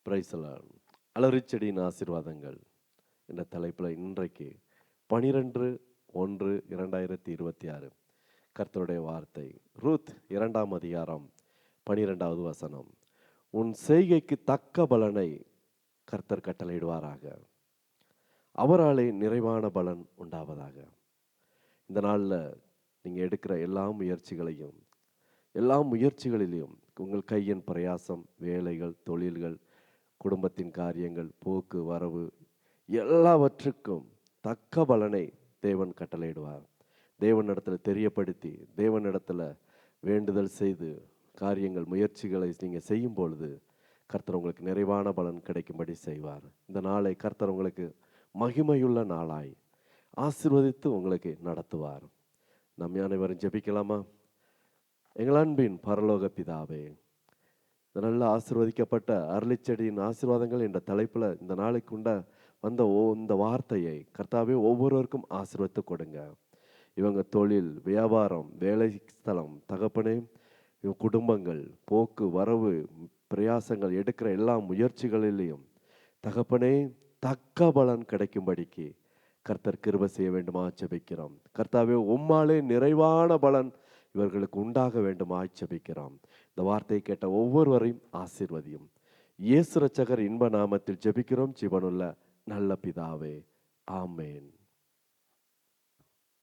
Price Lord. அலரிச்செடியின் ஆசீர்வாதங்கள் என்ற தலைப்பில் இன்றைக்கு 12/1/2026 கர்த்தருடைய வார்த்தை. ரூத் 2ஆம் அதிகாரம் 12வது வசனம். உன் செய்கைக்கு தக்க பலனை கர்த்தர் கட்டளையிடுவாராக, அவராலே நிறைவான பலன் உண்டாவதாக. இந்த நாளில் நீங்கள் எடுக்கிற எல்லா முயற்சிகளிலும் உங்கள் கையின் பிரயாசம், வேலைகள், தொழில்கள், குடும்பத்தின் காரியங்கள், போக்கு வரவு எல்லாவற்றுக்கும் தக்க பலனை தேவன் கட்டளையிடுவார். தேவனிடத்தில் தெரியப்படுத்தி, தேவனிடத்தில் வேண்டுதல் செய்து முயற்சிகளை நீங்கள் செய்யும் பொழுது கர்த்தர் உங்களுக்கு நிறைவான பலன் கிடைக்கும்படி செய்வார். இந்த நாளை கர்த்தர் உங்களுக்கு மகிமையுள்ள நாளாய் ஆசீர்வதித்து உங்களுக்கு நடத்துவார். நம்ம அனைவரும் ஜெபிக்கலாமா? எங்கள் அன்பின் பரலோக பிதாவே, இந்த நல்ல ஆசீர்வதிக்கப்பட்ட அருளிச்செடியின் ஆசீர்வாதங்கள் என்ற தலைப்பில் இந்த நாளைக்கு வந்த இந்த வார்த்தையை கர்த்தாவே ஒவ்வொருவருக்கும் ஆசீர்வதித்து கொடுங்க. இவங்க தொழில், வியாபாரம், வேலை ஸ்தலம், தகப்பனே, இவங்க குடும்பங்கள், போக்கு வரவு பிரயாசங்கள், எடுக்கிற எல்லா முயற்சிகளிலையும் தகப்பனே தக்க பலன் கிடைக்கும்படிக்கு கர்த்தர் கிருபை செய்ய வேண்டுமா ஜெபிக்கிறோம். கர்த்தாவே உம்மாலே நிறைவான பலன் இவர்களுக்கு உண்டாக வேண்டுமா ஜெபிக்கிறோம். இந்த வார்த்தையை கேட்ட ஒவ்வொருவரையும் ஆசீர்வதியும். இயேசு இரட்சகர் இன்ப நாமத்தில் ஜெபிக்கிறோம் ஜீவனுள்ள நல்ல பிதாவே, ஆமேன்.